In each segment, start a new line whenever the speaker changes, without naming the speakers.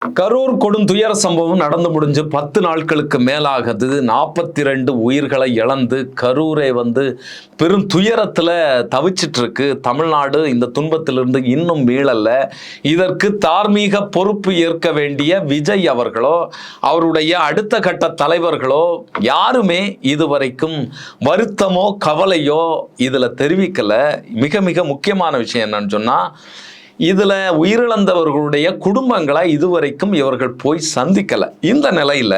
கரூர் கொடுந்துயர சம்பவம் நடந்து முடிஞ்சு 10 நாட்களுக்கு மேலாகுது. 42 உயிர்களை இழந்து கரூரை பெரும் துயரத்தில் தவிச்சிட்டு இருக்கு. தமிழ்நாடு இந்த துன்பத்திலிருந்து இன்னும் மீளல. இதற்கு தார்மீக பொறுப்பு ஏற்க வேண்டிய விஜய் அவர்களோ அவருடைய அடுத்த கட்ட தலைவர்களோ யாருமே இதுவரைக்கும் வருத்தமோ கவலையோ இதுல தெரிவிக்கல. மிக மிக முக்கியமான விஷயம் என்னன்னு சொன்னா, இதுல உயிரிழந்தவர்களுடைய குடும்பங்களை இதுவரைக்கும் இவர்கள் போய் சந்திக்கல. இந்த நிலையில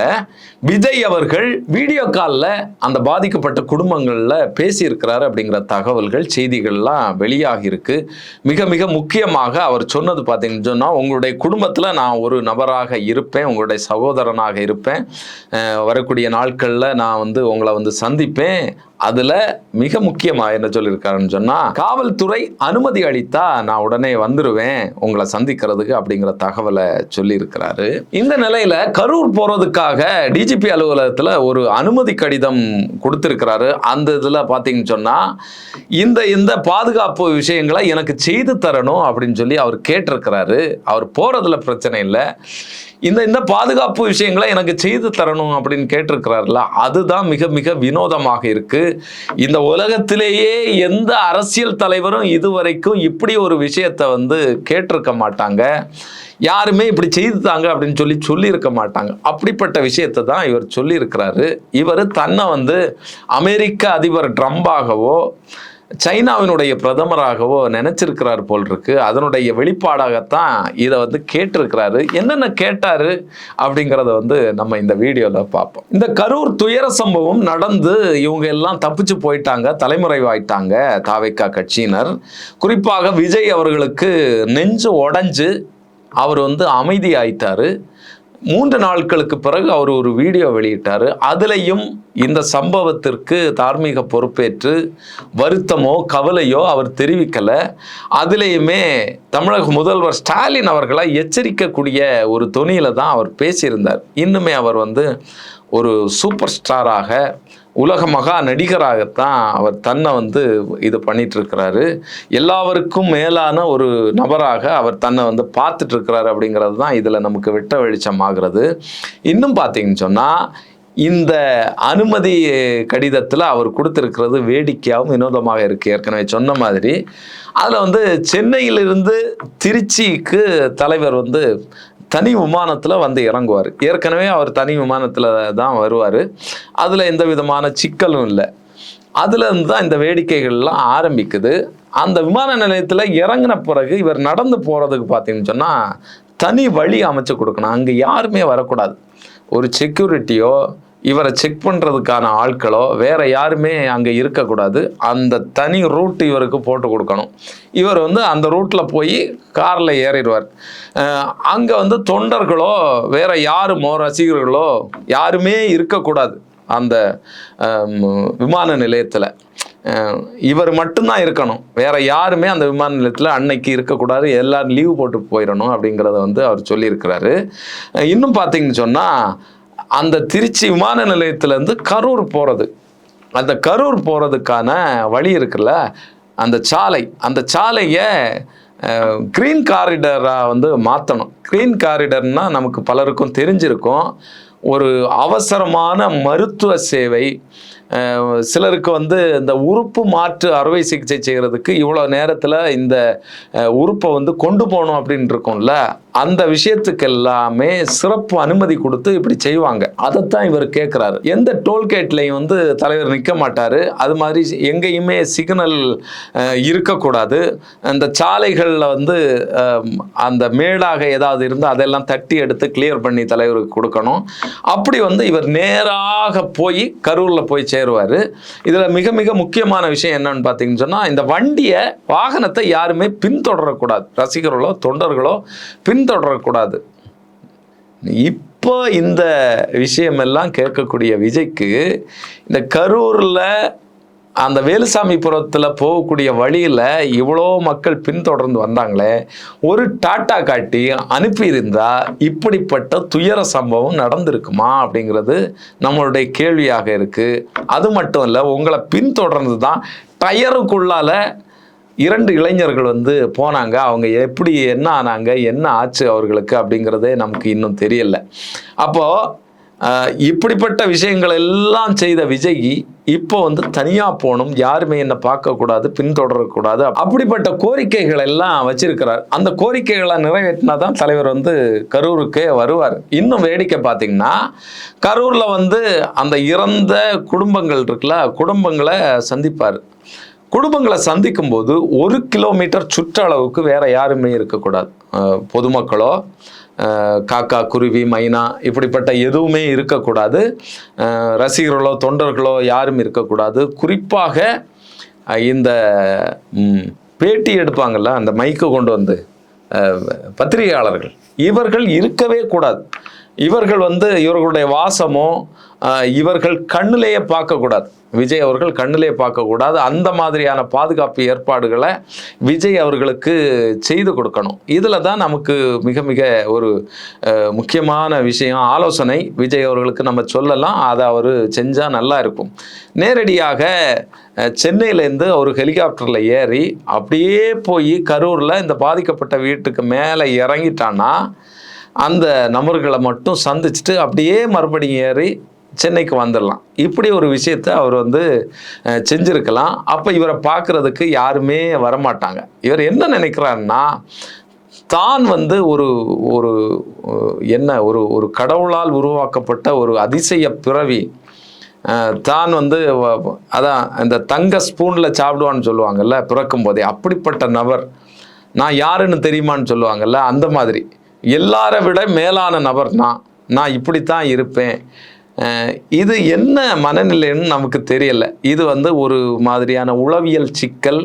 விஜய் அவர்கள் வீடியோ காலில் அந்த பாதிக்கப்பட்ட குடும்பங்கள்ல பேசியிருக்கிறாரு அப்படிங்கிற தகவல்கள் செய்திகள்லாம் வெளியாகி இருக்கு. மிக மிக முக்கியமாக அவர் சொன்னது பார்த்தீங்கன்னு சொன்னா, உங்களுடைய குடும்பத்துல நான் ஒரு நபராக இருப்பேன், உங்களுடைய சகோதரனாக இருப்பேன், வரக்கூடிய நாட்கள்ல நான் உங்களை சந்திப்பேன். அதுல மிக முக்கியமா என்ன சொல்லியிருக்காருன்னு சொன்னா, காவல்துறை அனுமதி அளித்தா நான் உடனே வந்துருவேன் உங்களை சந்திக்கிறதுக்கு அப்படிங்கிற தகவலை சொல்லி இருக்கிறாரு. இந்த நிலையில கரூர் போறதுக்காக டிஜிபி அலுவலகத்துல ஒரு அனுமதி கடிதம் கொடுத்திருக்கிறாரு. அந்த இதுல பாத்தீங்கன்னு சொன்னா, இந்த பாதுகாப்பு விஷயங்களை எனக்கு செய்து தரணும் அப்படின்னு சொல்லி அவர் கேட்டிருக்கிறாரு. அவர் போறதுல பிரச்சனை இல்லை, இந்த பாதுகாப்பு விஷயங்களை எனக்கு செய்து தரணும் அப்படின்னு கேட்டிருக்கிறாருல, அதுதான் மிக மிக வினோதமாக இருக்கு. இந்த உலகத்திலேயே எந்த அரசியல் தலைவரும் இதுவரைக்கும் இப்படி ஒரு விஷயத்தை கேட்டிருக்க மாட்டாங்க. யாருமே இப்படி செய்து தாங்க அப்படின்னு சொல்லியிருக்க மாட்டாங்க. அப்படிப்பட்ட விஷயத்தை தான் இவர் சொல்லியிருக்கிறாரு. இவர் தன்னை அமெரிக்க அதிபர் ட்ரம்பாகவோ சைனாவினுடைய பிரதமராகவோ நினைச்சிருக்கிறார் போல் இருக்கு. அதனுடைய வெளிப்பாடாகத்தான் இதை கேட்டிருக்கிறாரு. என்னென்ன கேட்டாரு அப்படிங்கிறத நம்ம இந்த வீடியோல பார்ப்போம். இந்த கரூர் துயர சம்பவம் நடந்து இவங்க எல்லாம் தப்பிச்சு போயிட்டாங்க, தலைமறைவாயிட்டாங்க தாவேகா கட்சியினர். குறிப்பாக விஜய் அவர்களுக்கு நெஞ்சு உடைஞ்சு அவர் அமைதி ஆயிட்டாரு. 3 நாட்களுக்கு பிறகு அவர் ஒரு வீடியோ வெளியிட்டாரு. அதுலேயும் இந்த சம்பவத்திற்கு தார்மீக பொறுப்பேற்று வருத்தமோ கவலையோ அவர் தெரிவிக்கலை. அதுலேயுமே தமிழக முதல்வர் ஸ்டாலின் அவர்களை எச்சரிக்கக்கூடிய ஒரு தொனியில தான் அவர் பேசியிருந்தார். இன்னுமே அவர் ஒரு சூப்பர் ஸ்டாராக, உலக மகா நடிகராகத்தான் அவர் தன்னை இது பண்ணிட்டு இருக்கிறாரு. எல்லாருக்கும் மேலான ஒரு நபராக அவர் தன்னை பார்த்துட்டு இருக்கிறாரு அப்படிங்கிறது தான் இதில் நமக்கு வெட்ட வெளிச்சம் ஆகிறது. இன்னும் பார்த்தீங்கன்னு சொன்னால், இந்த அனுமதி கடிதத்தில் அவர் கொடுத்திருக்கிறது வேடிக்கையாகவும் வினோதமாக இருக்கு. ஏற்கனவே சொன்ன மாதிரி அதில் சென்னையிலிருந்து திருச்சிக்கு தலைவர் தனி விமானத்தில் இறங்குவார். ஏற்கனவே அவர் தனி விமானத்தில் தான் வருவார். அதில் எந்த விதமான சிக்கலும் இல்லை. அதுலேருந்து தான் இந்த வேடிக்கைகள்லாம் ஆரம்பிக்குது. அந்த விமான நிலையத்தில் இறங்கின பிறகு இவர் நடந்து போகிறதுக்கு பார்த்தீங்கன்னு சொன்னால் தனி வழி அமைச்சு கொடுக்கணும். அங்கே யாருமே வரக்கூடாது. ஒரு செக்யூரிட்டியோ இவரை செக் பண்ணுறதுக்கான ஆட்களோ வேற யாருமே அங்கே இருக்கக்கூடாது. அந்த தனி ரூட் இவருக்கு போட்டு கொடுக்கணும். இவர் அந்த ரூட்டில் போய் காரில் ஏறிடுவார். அங்கே தொண்டர்களோ வேற யாருமோ ரசிகர்களோ யாருமே இருக்கக்கூடாது அந்த விமான நிலையத்தில். இவர் மட்டும்தான் இருக்கணும், வேற யாருமே அந்த விமான நிலையத்தில் அன்னைக்கு இருக்கக்கூடாது. எல்லாரும் லீவு போட்டு போயிடணும் அப்படிங்கிறத அவர் சொல்லியிருக்கிறாரு. இன்னும் பார்த்தீங்கன்னு சொன்னால், அந்த திருச்சி விமான நிலையத்திலேருந்து கரூர் போகிறது, அந்த கரூர் போகிறதுக்கான வழி இருக்குல்ல, அந்த சாலையை க்ரீன் காரிடராக மாற்றணும். க்ரீன் காரிடர்னால் நமக்கு பலருக்கும் தெரிஞ்சிருக்கும். ஒரு அவசரமான மருத்துவ சேவை, சிலருக்கு இந்த உறுப்பு மாற்று அறுவை சிகிச்சை செய்கிறதுக்கு இவ்வளோ நேரத்தில் இந்த உறுப்பை கொண்டு போகணும் அப்படின்னு இருக்கும்ல, அந்த விஷயத்துக்கு எல்லாமே சிறப்பு அனுமதி கொடுத்து இப்படி செய்வாங்க. அதைத்தான் இவர் கேட்குறாரு. எந்த டோல்கேட்லையும் தலைவர் நிற்க மாட்டார். அது மாதிரி எங்கேயுமே சிக்னல் இருக்கக்கூடாது. அந்த சாலைகளில் அந்த மேடாக ஏதாவது இருந்தால் அதெல்லாம் தட்டி எடுத்து கிளியர் பண்ணி தலைவருக்கு கொடுக்கணும். அப்படி இவர் நேராக போய் கரூரில் போய் சேருவார். இதில் மிக மிக முக்கியமான விஷயம் என்னன்னு பார்த்தீங்கன்னு சொன்னால், இந்த வாகனத்தை யாருமே பின்தொடரக்கூடாது. ரசிகர்களோ தொண்டர்களோ பின்தொடரக்கூடாது. இப்போ இந்த விஷயமெல்லாம் கேட்கக்கூடிய விஜய்க்கு இந்த கரூரில் அந்த வேலுசாமிபுரத்தில் போகக்கூடிய வழியில் இவ்வளோ மக்கள் பின்தொடர்ந்து வந்தாங்களே, ஒரு டாட்டா காட்டி அனுப்பியிருந்தா இப்படிப்பட்ட துயர சம்பவம் நடந்திருக்குமா அப்படிங்கிறது நம்மளுடைய கேள்வியாக இருக்குது. அது மட்டும் இல்லை, உங்களை பின்தொடர்ந்து தான் டயருக்குள்ளால 2 இளைஞர்கள் வந்து போனாங்க. அவங்க எப்படி என்ன ஆனாங்க, என்ன ஆச்சு அவர்களுக்கு அப்படிங்கிறதே நமக்கு இன்னும் தெரியல. அப்போ இப்படிப்பட்ட விஷயங்கள் எல்லாம் செய்த விஜய் இப்போ வந்து தனியா போகணும், யாருமே என்ன பார்க்கக்கூடாது, பின்தொடரக்கூடாது, அப்படிப்பட்ட கோரிக்கைகள் எல்லாம் வச்சிருக்கிறார். அந்த கோரிக்கைகளை நிறைவேற்றினாதான் தலைவர் வந்து கரூருக்கே வருவார். இன்னும் வேடிக்கை பார்த்தீங்கன்னா, கரூர்ல வந்து அந்த இறந்த குடும்பங்கள் இருக்குல்ல, குடும்பங்களை சந்திப்பார். குடும்பங்களை சந்திக்கும் போது 1 கிலோமீட்டர் சுற்றளவுக்கு வேற யாருமே இருக்கக்கூடாது. பொதுமக்களோ, காக்கா, குருவி, மைனா இப்படிப்பட்ட எதுவுமே இருக்கக்கூடாது. ரசிகர்களோ, தொண்டர்களோ யாரும் இருக்கக்கூடாது. குறிப்பாக இந்த பேட்டி எடுப்பாங்கல்ல, அந்த மைக்கு கொண்டு வந்து பத்திரிகையாளர்கள், இவர்கள் இருக்கவே கூடாது. இவர்கள் வந்து இவர்களுடைய வாசமோ இவர்கள் கண்ணிலேயே பார்க்கக்கூடாது. விஜய் அவர்கள் கண்ணிலே பார்க்கக்கூடாது. அந்த மாதிரியான பாதுகாப்பு ஏற்பாடுகளை விஜய் அவர்களுக்கு செய்து கொடுக்கணும். இதில் தான் நமக்கு மிக மிக ஒரு முக்கியமான விஷயம், ஆலோசனை விஜய் அவர்களுக்கு நம்ம சொல்லலாம். அதை அவர் செஞ்சால் நல்லா இருக்கும். நேரடியாக சென்னையிலேருந்து ஒரு ஹெலிகாப்டரில் ஏறி அப்படியே போய் கரூரில் இந்த பாதிக்கப்பட்ட வீட்டுக்கு மேலே இறங்கிட்டான்னா அந்த நபர்களை மட்டும் சந்திச்சுட்டு அப்படியே மறுபடியும் ஏறி சென்னைக்கு வந்துடலாம். இப்படி ஒரு விஷயத்தை அவர் வந்து செஞ்சுருக்கலாம். அப்போ இவரை பார்க்குறதுக்கு யாருமே வரமாட்டாங்க. இவர் என்ன நினைக்கிறாருன்னா, தான் வந்து ஒரு ஒரு என்ன ஒரு ஒரு கடவுளால் உருவாக்கப்பட்ட ஒரு அதிசய பிறவி, தான் வந்து அதான் இந்த தங்க ஸ்பூனில் சாப்பிடுவான்னு சொல்லுவாங்கல்ல பிறக்கும் போதே, அப்படிப்பட்ட நபர், நான் யாருன்னு தெரியுமான்னு சொல்லுவாங்கல்ல, அந்த மாதிரி எல்லாரை விட மேலான நபர் நான் இப்படித்தான் இருப்பேன். இது என்ன மனநிலைன்னு நமக்கு தெரியல. இது வந்து ஒரு மாதிரியான உளவியல் சிக்கல்.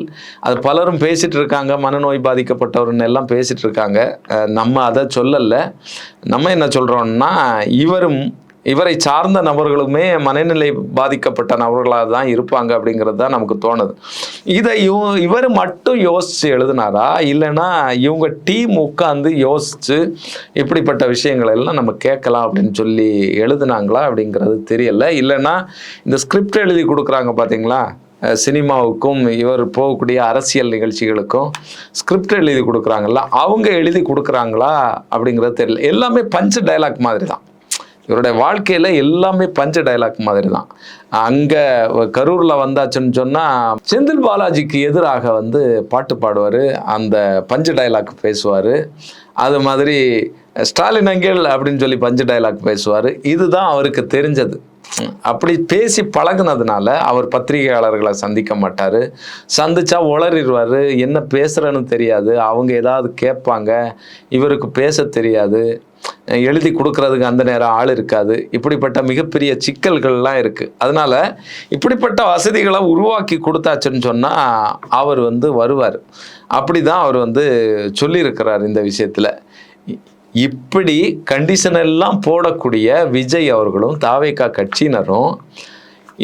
அது பலரும் பேசிட்டு இருக்காங்க, மனநோய் பாதிக்கப்பட்டவர்னு எல்லாம் பேசிட்டு இருக்காங்க. நம்ம அதை சொல்லலை. நம்ம என்ன சொல்றோம்னா, இவரை சார்ந்த நபர்களுமே மனநிலை பாதிக்கப்பட்ட நபர்களாக தான் இருப்பாங்க அப்படிங்கிறது தான் நமக்கு தோணுது. இதை இவர் மட்டும் யோசிச்சு எழுதினாரா, இல்லைன்னா இவங்க டீம் உட்காந்து யோசிச்சு இப்படிப்பட்ட விஷயங்கள் எல்லாம் நம்ம கேட்கலாம் அப்படின்னு சொல்லி எழுதுனாங்களா அப்படிங்கிறது தெரியல. இல்லைன்னா இந்த ஸ்கிரிப்ட் எழுதி கொடுக்குறாங்க பார்த்தீங்களா, சினிமாவுக்கும் இவர் போகக்கூடிய அரசியல் நிகழ்ச்சிகளுக்கும் ஸ்கிரிப்ட் எழுதி கொடுக்குறாங்கல்ல, அவங்க எழுதி கொடுக்குறாங்களா அப்படிங்கிறது தெரியல. எல்லாமே பஞ்ச் டைலாக் மாதிரி தான். இவருடைய வாழ்க்கையில் எல்லாமே பஞ்ச டைலாக் மாதிரி தான். அங்கே கரூரில் வந்தாச்சுன்னு சொன்னால் செந்தில் பாலாஜிக்கு எதிராக வந்து பாட்டு பாடுவார், அந்த பஞ்ச டைலாக் பேசுவார். அது மாதிரி ஸ்டாலின் அங்கிள் அப்படின்னு சொல்லி பஞ்ச டைலாக் பேசுவார். இதுதான் அவருக்கு தெரிஞ்சது. அப்படி பேசி பழகுனதுனால அவர் பத்திரிகையாளர்களை சந்திக்க மாட்டார். சந்திச்சா உளறிடுவார், என்ன பேசுகிறேன்னு தெரியாது, அவங்க ஏதாவது கேட்பாங்க, இவருக்கு பேச தெரியாது, எழுதி கொடுக்கறதுக்கு அந்த நேரம் ஆள் இருக்காது. இப்படிப்பட்ட மிகப்பெரிய சிக்கல்கள்லாம் இருக்குது. அதனால இப்படிப்பட்ட வசதிகளை உருவாக்கி கொடுத்தாச்சுன்னு சொன்னால் அவர் வந்து வருவார். அப்படி தான் அவர் வந்து சொல்லியிருக்கிறார் இந்த விஷயத்தில். இப்படி கண்டிஷன் எல்லாம் போடக்கூடிய விஜய் அவர்களும் தாவேகா கட்சியினரும்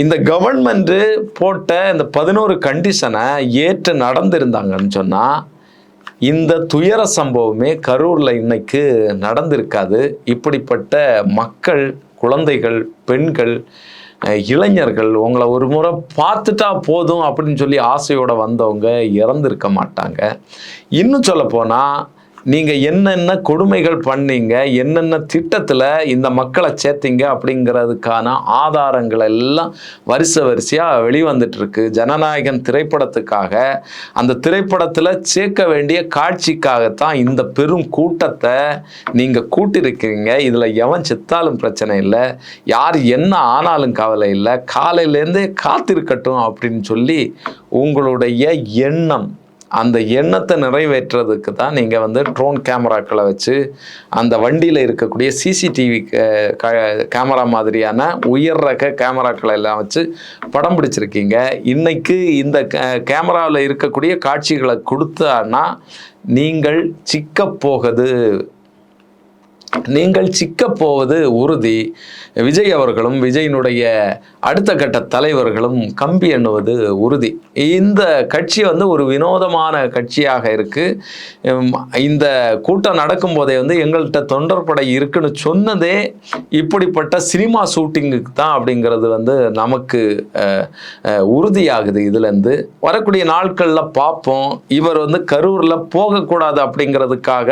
இந்த கவர்மெண்ட் போட்ட இந்த 11 கண்டிஷனை ஏற்று நடந்திருந்தாங்கன்னு சொன்னால் இந்த துயர சம்பவமே கரூரில் இன்னைக்கு நடந்திருக்காது. இப்படிப்பட்ட மக்கள், குழந்தைகள், பெண்கள், இளைஞர்கள் உங்களை ஒரு முறை பார்த்துட்டா போதும் அப்படின்னு சொல்லி ஆசையோடு வந்தவங்க இறந்திருக்க மாட்டாங்க. இன்னும் சொல்ல போனால் நீங்கள் என்னென்ன கொடுமைகள் பண்ணீங்க, என்னென்ன திட்டத்தில் இந்த மக்களை சேர்த்தீங்க அப்படிங்கிறதுக்கான ஆதாரங்கள் எல்லாம் வரிசையாக வெளிவந்துட்டுருக்கு. ஜனநாயகன் திரைப்படத்துக்காக, அந்த திரைப்படத்தில் சேர்க்க வேண்டிய காட்சிக்காகத்தான் இந்த பெரும் கூட்டத்தை நீங்கள் கூட்டியிருக்கிறீங்க. இதில் எவன் செத்தாலும் பிரச்சனை இல்லை, யார் என்ன ஆனாலும் கவலை இல்லை, காலையிலேருந்தே காத்திருக்கட்டும் அப்படின்னு சொல்லி உங்களுடைய எண்ணம், அந்த எண்ணத்தை நிறைவேற்றுறதுக்கு தான் நீங்கள் வந்து ட்ரோன் கேமராக்களை வச்சு அந்த வண்டியில் இருக்கக்கூடிய சிசிடிவி கேமரா மாதிரியான உயர் ரக கேமராக்களை எல்லாம் வச்சு படம் பிடிச்சிருக்கீங்க. இன்னைக்கு இந்த கேமராவில் இருக்கக்கூடிய காட்சிகளை கொடுத்தான்னா நீங்கள் சிக்க போகுது. நீங்கள் சிக்கப் போவது உறுதி. விஜய் அவர்களும் விஜயினுடைய அடுத்த கட்ட தலைவர்களும் கம்பி எண்ணுவது உறுதி. இந்த கட்சி வந்து ஒரு வினோதமான கட்சியாக இருக்கு. இந்த கூட்டம் நடக்கும் போதே வந்து எங்கள்கிட்ட தொண்டர் படை இருக்குன்னு சொன்னதே இப்படிப்பட்ட சினிமா ஷூட்டிங்குக்கு தான் அப்படிங்கிறது வந்து நமக்கு உறுதியாகுது. இதுலேருந்து வரக்கூடிய நாட்களில் பார்ப்போம். இவர் வந்து கரூரில் போகக்கூடாது அப்படிங்கிறதுக்காக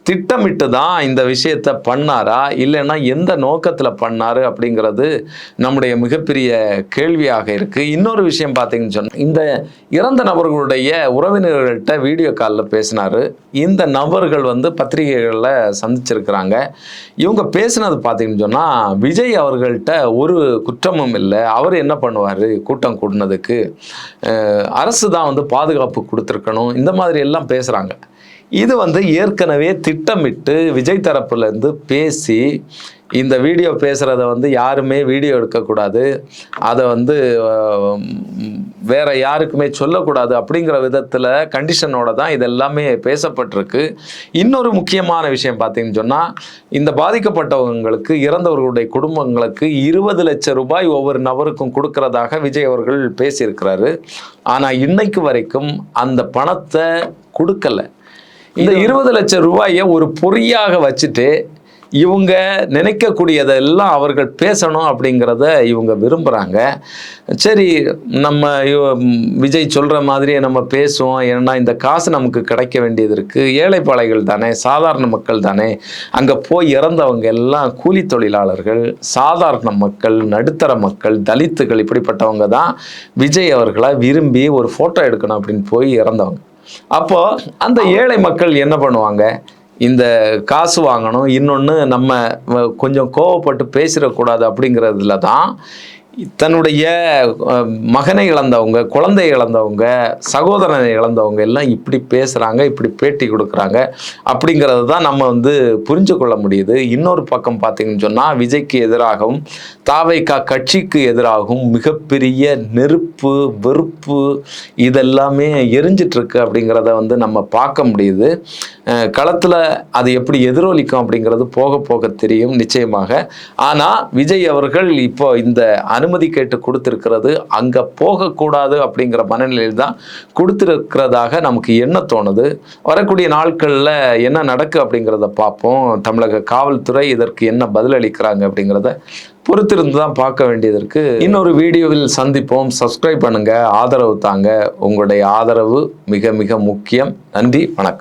திட்டமிட்டு தான் இந்த விஷயத்தை பண்ணாரா, இல்லைன்னா எந்த நோக்கத்தில் பண்ணாரு அப்படிங்கிறது நம்முடைய மிகப்பெரிய கேள்வியாக இருக்கு. இன்னொரு விஷயம் பார்த்தீங்கன்னு சொன்னால், இந்த இறந்த நபர்களுடைய உறவினர்கள்ட்ட வீடியோ காலில் பேசினாரு. இந்த நபர்கள் வந்து பத்திரிகைகளில் சந்திச்சிருக்கிறாங்க. இவங்க பேசினது பார்த்தீங்கன்னு சொன்னால், விஜய் அவர்கள்ட்ட ஒரு குற்றமும் இல்லை. அவர் என்ன பண்ணுவார், கூட்டம் கூட்டினதுக்கு அரசு தான் வந்து பாதுகாப்பு கொடுத்துருக்கணும், இந்த மாதிரி எல்லாம் பேசுகிறாங்க. இது வந்து ஏற்கனவே திட்டமிட்டு விஜய் தரப்புலேருந்து பேசி இந்த வீடியோ பேசுகிறத வந்து யாருமே வீடியோ எடுக்கக்கூடாது, அதை வந்து வேற யாருக்குமே சொல்லக்கூடாது அப்படிங்கிற விதத்தில் கண்டிஷனோட தான் இதெல்லாமே பேசப்பட்டிருக்கு. இன்னொரு முக்கியமான விஷயம் பார்த்தீங்கன்னு சொன்னால், இந்த பாதிக்கப்பட்டவங்களுக்கு, இறந்தவர்களுடைய குடும்பங்களுக்கு 20 லட்சம் ரூபாய் ஒவ்வொரு நபருக்கும் கொடுக்கறதாக விஜய் அவர்கள் பேசியிருக்கிறாரு. ஆனால் இன்னைக்கு வரைக்கும் அந்த பணத்தை கொடுக்கல. இந்த 20 லட்சம் ரூபாயை ஒரு பொறியாக வச்சுட்டு இவங்க நினைக்கக்கூடியதெல்லாம் அவர்கள் பேசணும் அப்படிங்கிறத இவங்க விரும்புகிறாங்க. சரி, நம்ம விஜய் சொல்கிற மாதிரியே நம்ம பேசுவோம், ஏன்னா இந்த காசு நமக்கு கிடைக்க வேண்டியது இருக்குது. ஏழைப்பாளைகள் தானே, சாதாரண மக்கள் தானே, அங்கே போய் இறந்தவங்க எல்லாம் கூலி தொழிலாளர்கள், சாதாரண மக்கள், நடுத்தர மக்கள், தலித்துகள், இப்படிப்பட்டவங்க தான் விஜய் அவர்களை விரும்பி ஒரு ஃபோட்டோ எடுக்கணும் அப்படின்னு போய் இறந்தவங்க. அப்போ அந்த ஏழை மக்கள் என்ன பண்ணுவாங்க, இந்த காசு வாங்கணும், இன்னொன்று நம்ம கொஞ்சம் கோவப்பட்டு பேசிடக்கூடாது அப்படிங்கிறதுல தான் தன்னுடைய மகனை இழந்தவங்க, குழந்தை இழந்தவங்க, சகோதரனை இழந்தவங்க எல்லாம் இப்படி பேசுகிறாங்க, இப்படி பேட்டி கொடுக்குறாங்க அப்படிங்கிறது தான் நம்ம வந்து புரிஞ்சு கொள்ள முடியுது. இன்னொரு பக்கம் பார்த்தீங்கன்னு சொன்னால், விஜய்க்கு எதிராகவும் தாவைக்கா கட்சிக்கு எதிராகவும் மிகப்பெரிய நெருப்பு, வெறுப்பு இதெல்லாமே எரிஞ்சிட்ருக்கு அப்படிங்கிறத வந்து நம்ம பார்க்க முடியுது. களத்தில் அது எப்படி எதிரொலிக்கும் அப்படிங்கிறது போக போக தெரியும் நிச்சயமாக. ஆனால் விஜய் அவர்கள் இப்போ இந்த அனுமதி கேட்டு கொடுத்திருக்கிறது அங்கே போகக்கூடாது அப்படிங்கிற மனநிலையில் தான் கொடுத்திருக்கிறதாக நமக்கு என்ன தோணுது. வரக்கூடிய நாட்களில் என்ன நடக்கு அப்படிங்கிறத பார்ப்போம். தமிழக காவல்துறை இதற்கு என்ன பதிலளிக்கிறாங்க அப்படிங்கிறத பொறுத்திருந்து தான் பார்க்க வேண்டியது இருக்கு. இன்னொரு வீடியோவில் சந்திப்போம். சப்ஸ்கிரைப் பண்ணுங்க, ஆதரவு தாங்க. உங்களுடைய ஆதரவு மிக மிக முக்கியம். நன்றி, வணக்கம்.